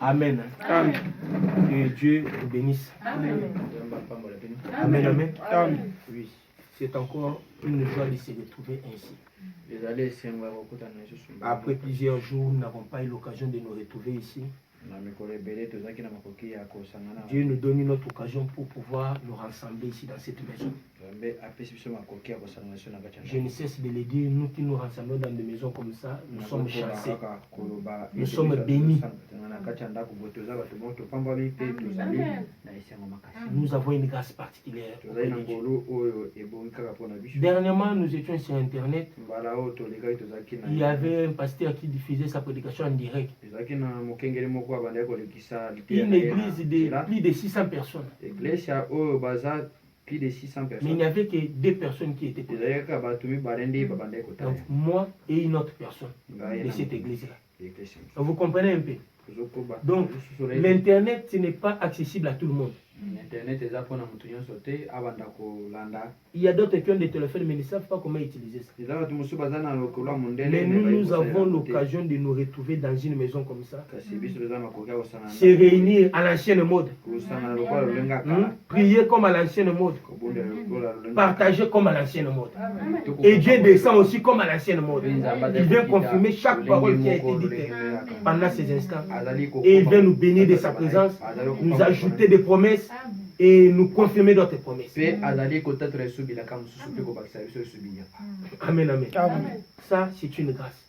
Amen. Amen. Que Dieu vous bénisse. Amen. Amen. Amen. Amen. Oui, c'est encore une joie de se retrouver ainsi. Après plusieurs jours, nous n'avons pas eu l'occasion de nous retrouver ici. Dieu nous donne une autre occasion pour pouvoir nous rassembler ici dans cette maison. Je ne cesse de le dire, nous qui nous rassemblons dans des maisons comme ça, nous sommes chanceux. Nous sommes bénis. Nous avons une grâce particulière. Dernièrement, nous étions sur Internet. Il y avait un pasteur qui diffusait sa prédication en direct. Une église de plus de 600 personnes. Mais il n'y avait que 2 personnes qui étaient connectées. Donc moi et une autre personne de cette église-là. Vous comprenez un peu? Donc l'internet, ce n'est pas accessible à tout le monde. Il y a d'autres qui ont des téléphones mais ils ne savent pas comment utiliser ça. Mais nous avons l'occasion de nous retrouver dans une maison comme ça. Se réunir à l'ancienne mode. Prier comme à l'ancienne mode. Partager comme à l'ancienne mode. Et Dieu descend aussi comme à l'ancienne mode. Il vient confirmer chaque parole qui a été dite pendant ces instants. Et il vient nous bénir de sa présence, nous ajouter des promesses et nous confirmer d'autres promesses. Amen, amen. Ça, c'est une grâce.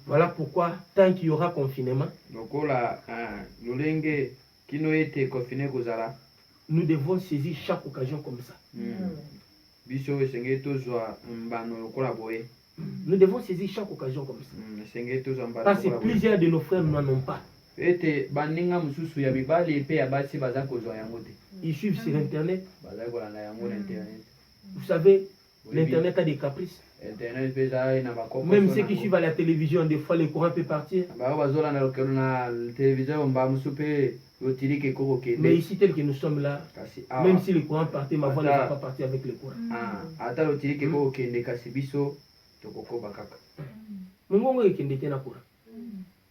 Voilà pourquoi, tant qu'il y aura confinement, nous devons saisir chaque occasion comme ça. Nous devons saisir chaque occasion comme ça. Parce que plusieurs de nos frères n'en ont pas. Ils suivent sur Internet. Vous savez, l'Internet a des caprices. Même ceux qui suivent à la télévision, des fois le courant peut partir. Mais ici, tel que nous sommes là, même si le courant partait, ma voix ne va pas partir avec le courant.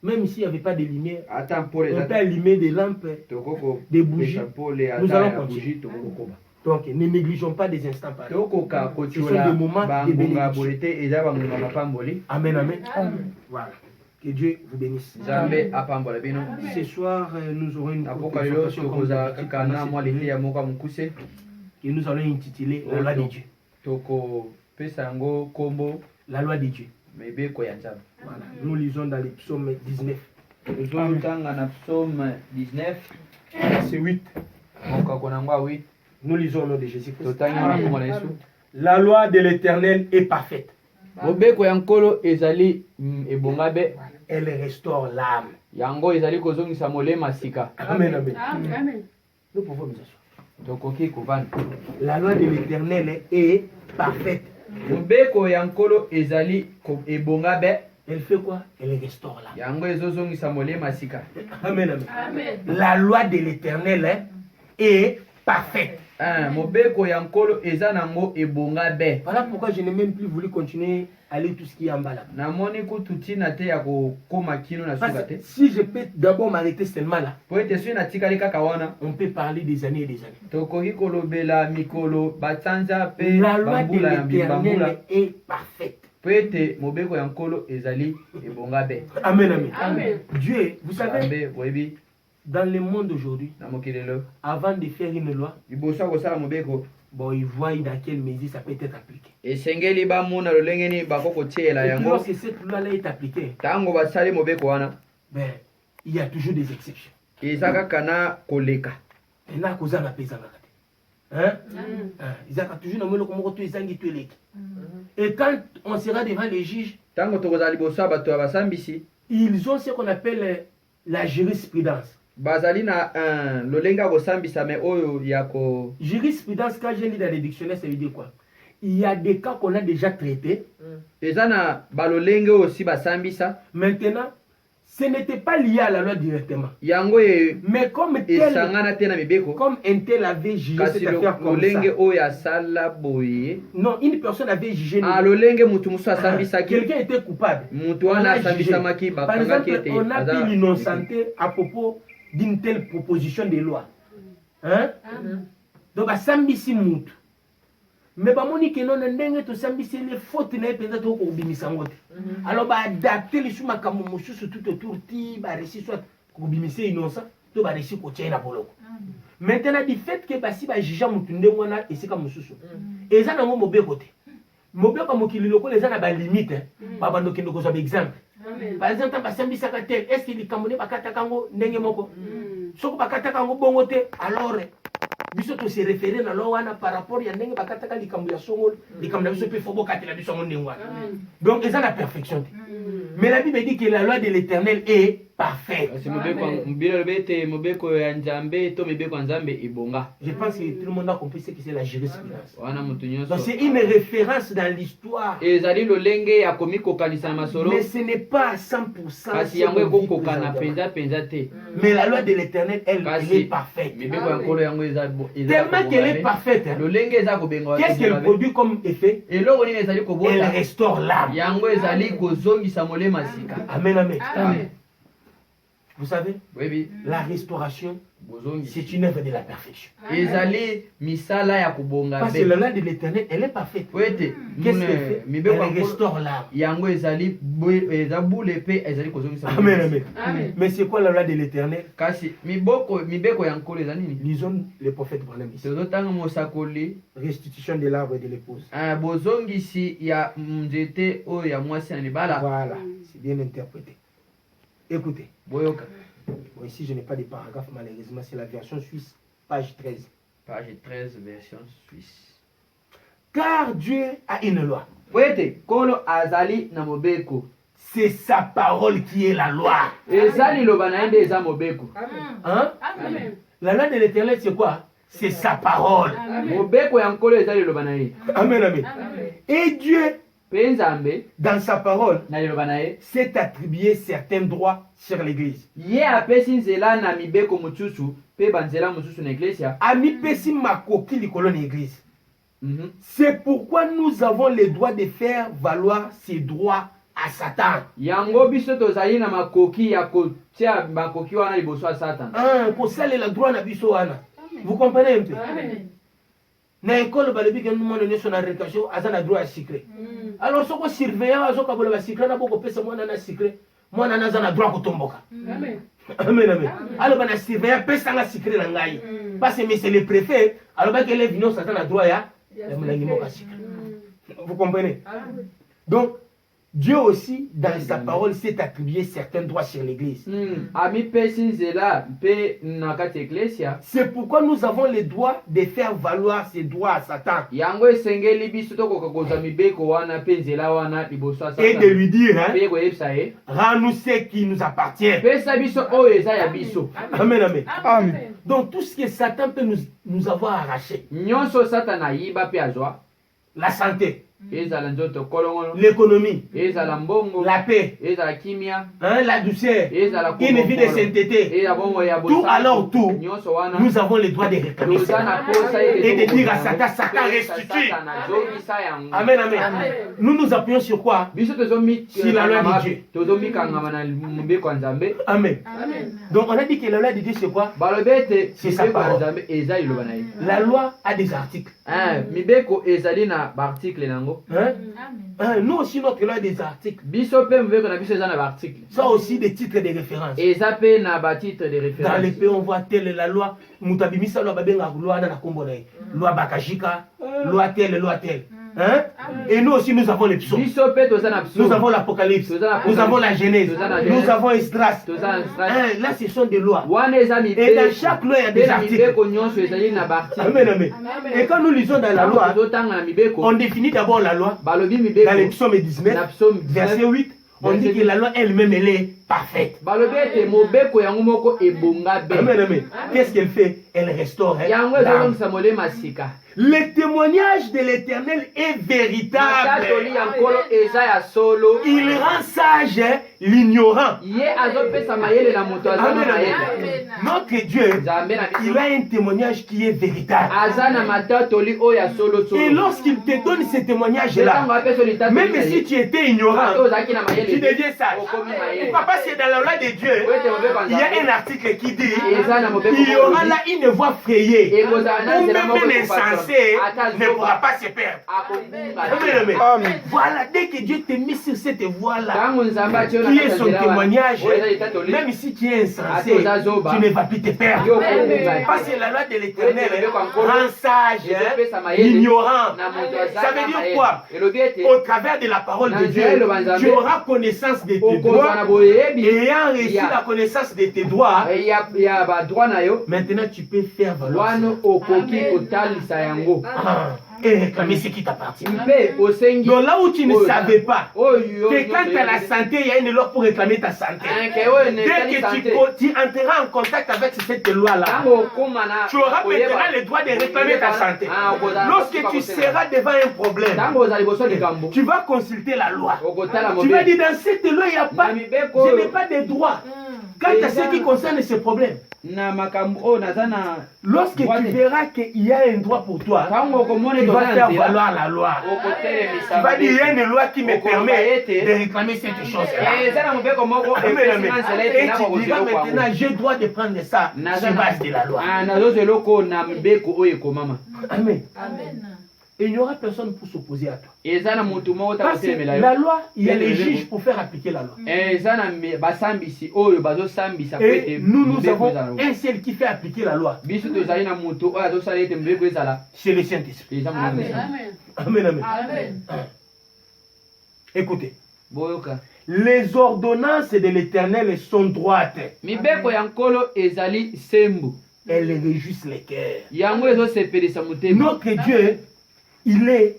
Même s'il n'y avait pas de lumière, on peut allumer des lampes, des bougies. Nous allons continuer. Donc, ne négligeons pas des instants pareils. Ce sont des moments de bénédiction. Amen, amen. Voilà. Que Dieu vous bénisse. Ce soir, nous aurons une présentation que nous allons intituler La loi de Dieu. La loi de Dieu. Voilà. Nous lisons dans le psaume 19. C'est 8. Nous lisons au nom de Jésus-Christ. La loi de l'Éternel est parfaite. Elle restaure l'âme. Amen, amen. Nous pouvons nous asseoir. La loi de l'Éternel est parfaite. Elle fait quoi? Elle restaure l'âme. Amen, amen. La loi de l'Éternel est parfaite. Voilà pourquoi je n'ai même plus voulu continuer à lire tout ce qui est en bas là. Parce que si je peux d'abord m'arrêter seulement là, on peut parler des années et des années. La loi de l'Éternel est parfaite. Amen, amen. Dieu, vous savez, dans le monde aujourd'hui, avant de faire une loi, bon, ils voient dans quelle mesure ça peut être appliqué. Et lorsque cette loi-là est appliquée, ben, il y a toujours des exceptions. Et là, et quand on sera devant les juges, ils ont ce qu'on appelle la jurisprudence. Jurisprudence, quand je lis dans les dictionnaires, ça veut dire quoi? Il y a des cas qu'on a déjà traités. Maintenant, ce n'était pas lié à la loi directement. Mais comme un tel avait jugé cette affaire comme ça. Non, une personne avait jugé. Quelqu'un était coupable. Par exemple, on a pu l'innocenter à propos d'une telle proposition de loi. Hein? Donc, à Sambisi Moutou. Mais bah monique non ndenge to Sambisi les fautes na penza to ko bimisa ngote. Alors bah adapter les sous makamu mususu tout autour ti ba récit soit ko bimisa innocent to ba récit ko tient na boloko. Maintenant du fait que bah si bah juge mutu ndengwana esika mususu. Eza na ngo mobe côté. Mobe ko mokili loko les na ba limite ba bando kendo ko za exemple. Par exemple ba Sambisa ka tel est-ce qu'il kamone ba kataka ngo ndenge moko. Soko ba kataka ngo bongo te alors biso to se référer na lo wana par rapport ya ndenge bakataka likambo ya songolo likambo biso pe fobo katela biso ngo ndengwana. Donc eza la perfection. Mais la Bible dit que la loi de l'Éternel est parfaite. Je pense que tout le monde a compris ce que c'est la jurisprudence. Donc c'est une référence dans l'histoire. Mais ce n'est pas à 100%. Mais la loi de l'Éternel, elle est parfaite. Tellement qu'elle est parfaite. Qu'est-ce qu'elle produit comme effet? Elle restaure l'âme. Amen, amen. Amen. Vous savez, la restauration, c'est une œuvre de la perfection. Parce que la loi de l'Éternel, elle est parfaite. Qu'est-ce qu'elle fait? Elle restaure l'âme. Amen, amen. Mais c'est quoi la loi de l'Éternel? Lisons le prophète Branham ici. Restitution de l'arbre et de l'épouse. Voilà, c'est bien interprété. Écoutez. Bon, ici, je n'ai pas de paragraphe, malheureusement. C'est la version suisse, page 13. Page 13, version suisse. Car Dieu a une loi. C'est sa parole qui est la loi. Hein? La loi de l'Éternel, c'est quoi? C'est sa parole. Amen, amen. Et Dieu, dans sa parole, s'est attribué certains droits sur l'Église. C'est pourquoi nous avons le droit de faire valoir ces droits à Satan. Vous comprenez un peu? Na école balobi que nous monde son arrestation azana droit à secret. Alors soko surveillant azoka bola secret na boko pesa mwana na secret mwana na zana droit kotomboka. Amen. Amen, amen. Alors bana surveillant pesa na secret na ngai. Parce que c'est le préfet alors ba que les vignon Satan a droit ya mlangi moka secret. Vous comprenez? Donc Dieu aussi, dans sa parole, s'est attribué certains droits sur l'Église. C'est pourquoi nous avons le droit de faire valoir ces droits à Satan. Et de lui dire, hein, rends-nous ce qui nous appartient. Amen, amen. Amen. Donc tout ce que Satan peut nous avoir arraché. La santé. L'économie, la paix, hein, la douceur, une vie de sainteté, tout alors tout, nous avons le droit de réclamer et de dire à Satan, Satan restitue. Amen, amen. Nous nous appuyons sur quoi? Sur la loi de Dieu. Amen. Donc on a dit que la loi de Dieu c'est quoi? C'est sa parole. La loi a des articles. Nous aussi notre loi a des articles. Ça aussi des titres de référence. Dans les pays on voit telle la loi mutabimisa loi babenga loi na kombo na loi bakajika loi telle. Hein? Et nous aussi nous avons les psaumes. Nous avons l'Apocalypse. Nous avons la Genèse. Nous avons Esdras. Là ce sont des lois. Et dans chaque loi il y a des articles. Amen, amen. Et quand nous lisons dans la loi, on définit d'abord la loi. Dans les psaumes 19, verset 8, on dit que la loi elle-même elle est parfaite. balobi ete mobeko yango moko ebonga be. Amen, amen. Qu'est-ce qu'elle fait? Elle restaure. yango ezolongisa molema sika. Le témoignage de l'Éternel est véritable. matatoli ya nkolo eza ya solo. Il rend sage l'ignorant. ye azopesa mayele na moto aza na mayele. Notre Dieu, nzambe na il biso a un témoignage qui est véritable. aza na matatoli oyo ya solo Et solo. lorsqu'il te donne ce témoignage-là, ntango apesa litatoli même si tu étais ignorant, ozalaki na tu mayele deviens sage. okomi mayele. Papa, c'est dans la loi de Dieu. ete mobeko Il y a un article qui dit eza na mobeko il y aura là une voie frayée. ekozala na Ou nzela même moko un ekopatola. insensé ata ne pourra zoba pas se perdre. akobunga. Amen, amen. Voilà, dès que Dieu te met sur cette voie-là, ntango nzambe atie yo na qui kati est ya son nzela wana, témoignage, oyo eza litatoli même si tu es insensé, ata oza zoba tu ne vas plus te perdre. yo okobunga. Parce que la loi de l'Éternel Ete mobeko ya nkolo rend sage ezopesa mayele l'ignorant. na moto aza Ça na veut dire mayele. quoi? elobi ete Au travers de la parole de Dieu, tu auras connaissance de tes okozala na droits. boyebi Et ayant reçu ya- la connaissance de tes droits, ya badroit na yo maintenant tu peux faire valoir. wana okoki kotalisa yango Et réclamer ce qui t'appartient. mpe osengi Donc là où tu ne oyo savais pas oyo que quand tu as la santé, il y a une loi pour réclamer ta santé. ke oyo Dès netali que sante tu entreras en contact avec cette loi-là, ntango okóma na tu auras koyeba- maintenant le droit de réclamer ta santé. okozala na Lorsque kosuka tu kosala. seras devant un problème, ntango ozala liboso likambo tu vas consulter la loi. okotala Tu vas mobeko dire dans cette loi, il n'y a pas, na mibeko je n'ai oyo pas de droit. Quant à ce qui concerne ce problème, na makambo oyo naza na lorsque droit tu de- verras qu'il y a un droit pour toi, ntango okomona tu vas toza na faire nzela valoir la loi. okotelemisa Tu vas dire, il y a une loi qui me Oko permet bayete. de réclamer cette chose-là. eza na mobeko moko Amen, epesi amen. nga nzela Et ete nako tu diras kozela maintenant, kwango j'ai le droit de prendre ça sur base de la loi. nazozwa eloko na mibeko oyo ekomama Amen. Et il n'y aura personne pour s'opposer à toi. eza na motu moko Parce que takotelemela la yo loi, il y a Bien, les bien, juges bien. pour faire appliquer la loi. eza na basambisi oyo bazosambisa po Et ete nous mobeko avons ezala un seul qui fait appliquer la loi. biso tozali na motu oyo azosala ete mobeko ezala C'est le Saint-Esprit. eza Amen, amen. Écoutez, boyoka les ordonnances de l'Éternel sont droites. mibeko ya nkolo ezali sembu Elles réjouissent les cœurs. yango ezosepelisa motema Notre Dieu, il est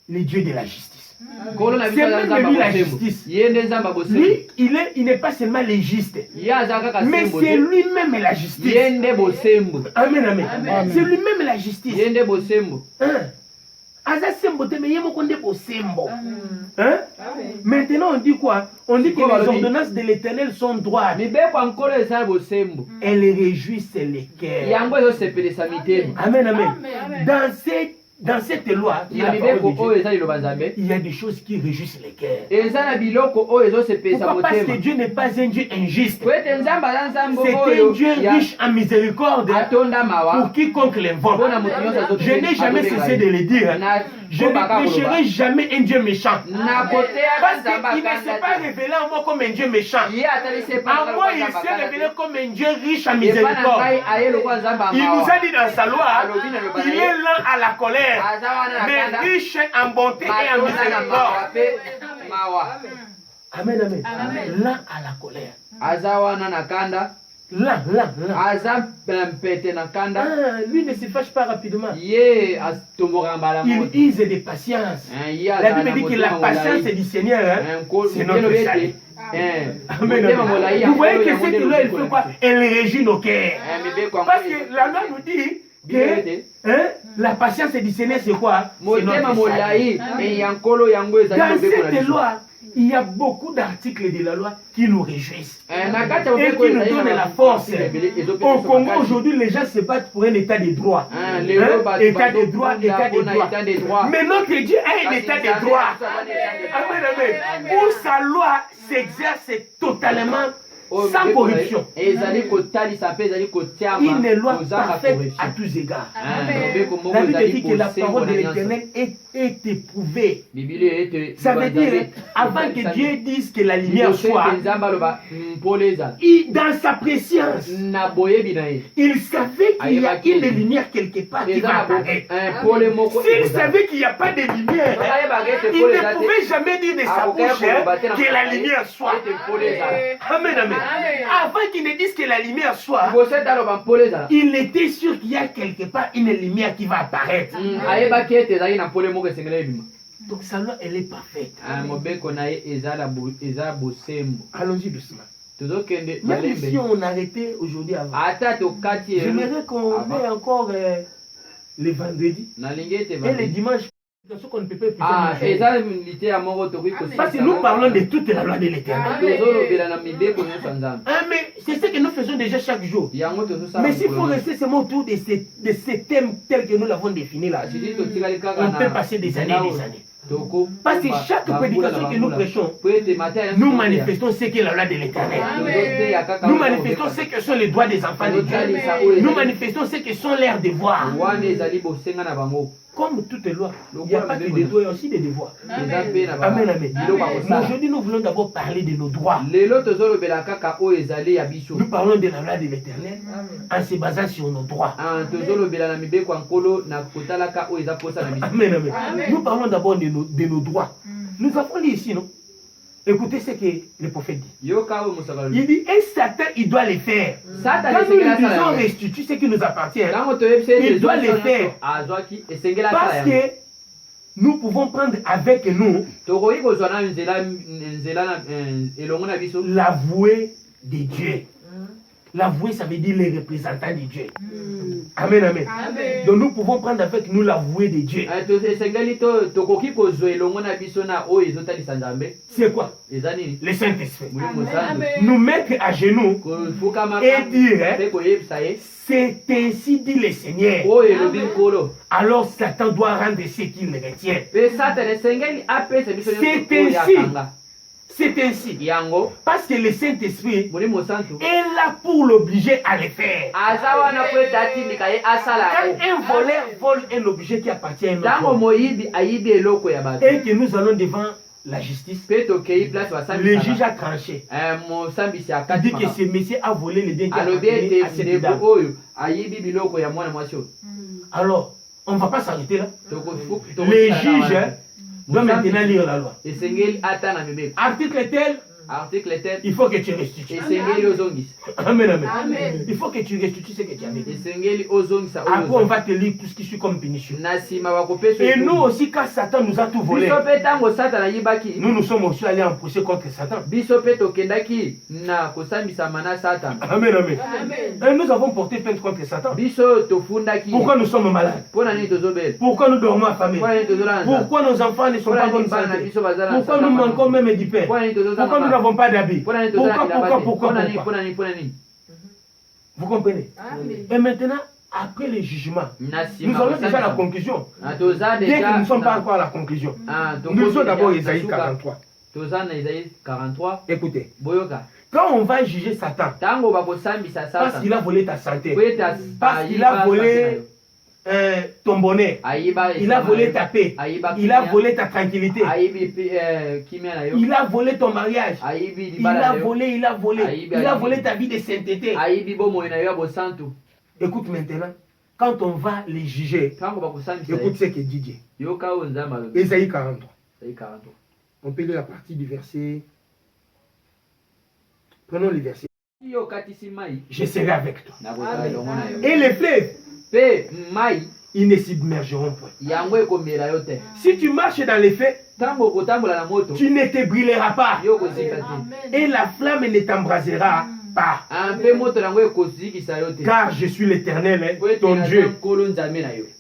le Dieu de la justice. nkolo na biso C'est aza même nzambe lui la bosembo justice. ye nde nzambe bosembo Lui, il n'est pas seulement le juste, ye aza kaka mais sembo c'est te lui-même la justice. ye nde bosembo Amen, amen. C'est lui-même la justice. ye nde bosembo Hein? Aza sembo te, mais yemoko nde bosembo. Hein? Maintenant, on dit quoi? On dit que les ordonnances de l'Éternel sont droites. mibeko ya nkolo ezali bosembo Elles réjouissent les cœurs. yango ezosepelisa mitema Amen, amen. Dans cette loi, qui est na la parole mibeko de oyo Dieu, eza liloba nzambe il y a des choses qui réjouissent les cœurs. eza na biloko oyo ezosepelisa Pourquoi? Parce que motema Dieu n'est pas un Dieu injuste. po ete nzambe aza nzambe C'est un oyo Dieu riche en miséricorde atonda mawa pour quiconque l'invoque. mpona moto nyonso Je n'ai jamais cessé de le dire. Je ne prêcherai jamais un Dieu méchant. Parce qu'il ne s'est pas révélé en moi comme un Dieu méchant. En moi, il s'est révélé comme un Dieu riche en miséricorde. Il nous a dit dans sa loi, il est lent à la colère, mais riche en bonté et en miséricorde. Amen, amen. Lent à la colère. aza wana na kanda Lent. aza mpete na kanda Lui ne se fâche pas rapidement. ye atomboka mbala Il moto use de patience. ye La aza na Bible dit que la motema patience molai du Seigneur, c'est notre elobi salut. ete Amen, motema molai amen. ya Vous voyez nkolo que yango cette nde loi, elle lobiko fait na quoi? biso. Elle réjouit nos cœurs. mibeko yango Parce que la loi nous dit ete que la patience du Seigneur, c'est quoi? C'est motema notre molai salut. ya nkolo yango ezali Dans lobeko na cette biso loi, il y a beaucoup d'articles de la loi qui nous réjouissent. na kati ya Et mobeko qui nous ezali donnent na la force. ebele ezopesa Au biso Congo, makasi. aujourd'hui, les gens se battent pour un état de droit. lelo Hein? bato État de droit, bazokunda état de mpona droit. état de droit. Mais notre Dieu a un Kasi état de Nzambe droit. aza na état de droit. Amen, amen. Où sa loi s'exerce totalement Oyo sans mibeko na ye corruption. ezali kotalisa mpe ezali kotiama Une loi kozanga parfaite corruption. à tous égards. mobeko moko La Bible ezali dit que la bosembo parole de na nyonso. l'Éternel est éprouvée. bibili ete Ça veut dire, avant que Dieu dise que la lumière soit, nzambe aloba mpole ezala dans sa préscience, na boyebi na ye il savait qu'il y a une lumière quelque part qui eza va na apparaître. pole moko S'il savait qu'il n'y a pas de lumière, ayebaka ete il pole ne eza te pouvait jamais dire de sa bouche que la lumière soit. ete mpole ezala Amen, amen. Avant qu'il ne dise que la lumière soit, liboso ete aloba mpole ezala il était sûr qu'il y a quelque part une lumière qui va apparaître. ayebaki ete ezali na pole moko esengeli ebima Donc sa loi, elle est parfaite. mobeko na ye eza bosembo Allons-y doucement. Même si on arrêtait aujourd'hui avant, j'aimerais qu'on ait encore les vendredis et les dimanches. Ce qu'on ne peut pas parce que nous parlons de toute la loi de l'Éternel. Mais c'est ce que nous faisons déjà chaque jour. Mais s'il faut rester seulement autour de ces thèmes tels que nous l'avons défini là, on peut passer des années et des années. Parce que chaque prédication que nous prêchons, nous manifestons ce qu'est la loi de l'Éternel. Nous manifestons ce que sont les droits des enfants de Dieu. Nous manifestons ce que sont leurs devoirs. Comme toute loi, il n'y a pas que des droits, il y a aussi des devoirs. Amen, amen. Aujourd'hui, nous voulons d'abord parler de nos droits. Nous parlons de la loi de l'Éternel en se basant sur nos droits. Amen, amen. Nous parlons d'abord de nos droits. Nous avons lu ici, non? Écoutez ce que le prophète dit. Il dit, et Satan, il doit les faire. Quand nous lui disons restitue ce qui nous appartient, il doit les faire. Parce que nous pouvons prendre avec nous l'avoué de Dieu. L'avoué, ça veut dire les représentants de Dieu. Amen, amen. Donc nous pouvons prendre avec nous l'avoué de Dieu. C'est quoi? Le Saint-Esprit. Nous mettre à genoux et dire, c'est ainsi dit le Seigneur. Alors Satan doit rendre ce qu'il retient. C'est ainsi. Parce que le Saint-Esprit est là pour l'obliger à le faire. Quand un voleur vole un objet qui appartient à un autre, et que nous allons devant la justice, le juge a tranché. Il dit que ce monsieur a volé les biens qui appartenaient à cette dame. Alors, on ne va pas s'arrêter là. Les juges doivent maintenant lire la loi. Article tel, il faut que tu restitues. Amen, amen. Il faut que tu restitues ce que tu avais. Après, on va te lire tout ce qui suit comme punition. Et nous aussi, quand Satan nous a tout volé, nous sommes aussi allés en procès contre Satan. Amen, amen. Et nous avons porté plainte contre Satan. Pourquoi nous sommes malades? Pourquoi nous dormons affamés? Pourquoi nos enfants ne sont pas en bonne santé? Pourquoi nous manquons même du pain? Pourquoi nous n'avons pas d'habits? Pourquoi? Vous comprenez? Et maintenant, après le jugement, nous avons déjà la conclusion. Dès que nous ne sommes pas encore à la conclusion, nous sommes d'abord Isaïe 43. Écoutez, quand on va juger Satan, parce qu'il a volé ta santé, parce qu'il a volé ton bonheur, il a volé ta paix, il a volé ta tranquillité, il a volé ton mariage, il a volé ta vie de sainteté. Écoute maintenant, quand on va les juger, écoute ce que dit Dieu. Isaïe 43. On peut lire la partie du verset. Prenons le verset. Je serai avec toi. Et les fleuves, ils ne s'immergeront point. Si tu marches dans les faits, tu ne te brûleras pas. Et la flamme ne t'embrasera pas. Car je suis l'Éternel, ton Dieu,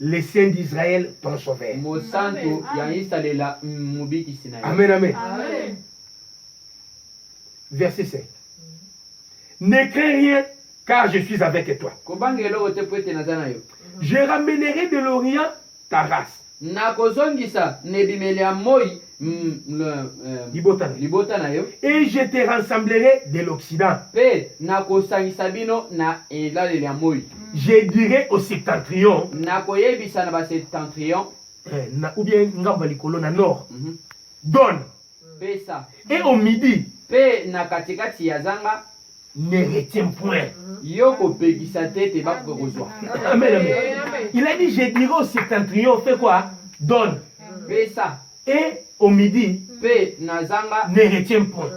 le Saint d'Israël, ton sauveur. Amen, amen. Verset 5. Ne crains rien, car je suis avec toi. Je ramènerai de l'Orient ta race. Et je te rassemblerai de l'Occident. Je dirai au septentrion, ou bien na nord, donne. Et au midi, ne retiens point. Amen, amen. Il a dit, je dirai au septentrion, fais quoi? Donne. Et au midi, ne retiens point.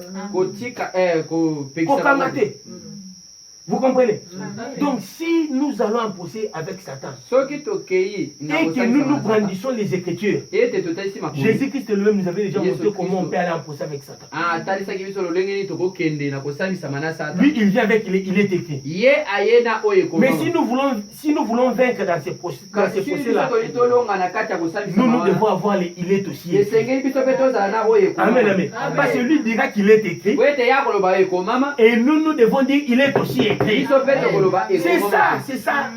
Vous comprenez? Donc si nous allons en procès avec Satan, soki tokei et que nous brandissons les Écritures, Jésus-Christ lui-même nous avait déjà montré comment on peut aller en procès avec Satan. Lui, il vient avec, il est écrit. Mais si nous voulons vaincre dans ces procès-là, nous devons avoir il est aussi écrit. Amen, amen. Parce que lui dira qu'il est écrit. Et nous devons dire il est aussi écrit. C'est ça.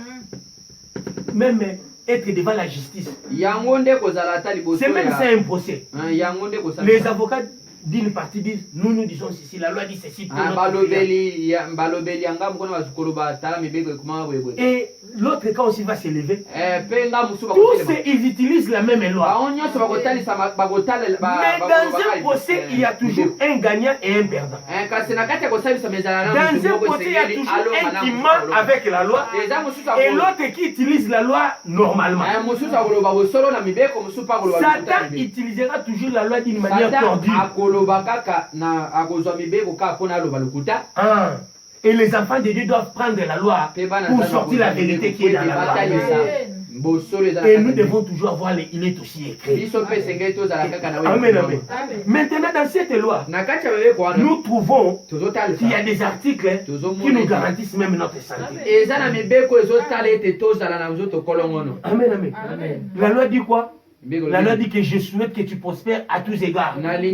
Même être devant la justice. C'est même ça un procès. Les avocats d'une partie disent, nous disons ceci, la loi dit ceci. Et l'autre cas aussi va s'élever. Tous ils utilisent la même loi. Mais dans un procès, il y a toujours un gagnant et un perdant. Dans un procès, il y a toujours un qui ment avec la loi et l'autre qui utilise la loi normalement. Satan utilisera toujours la loi d'une manière tordue. Et les enfants de Dieu doivent prendre la loi pour sortir la vérité qui est dans la loi. Et nous devons toujours avoir il est aussi écrit. Amen, amen. Maintenant, dans cette loi, nous trouvons qu'il y a des articles qui nous garantissent même notre santé. Amen, amen. La loi dit quoi? La loi dit que je souhaite que tu prospères à tous égards. Même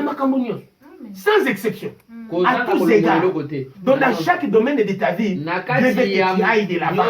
à Cameroun. Sans exception. À tous égards. Donc dans chaque domaine de ta vie, Dieu veut que tu ailles de l'avant.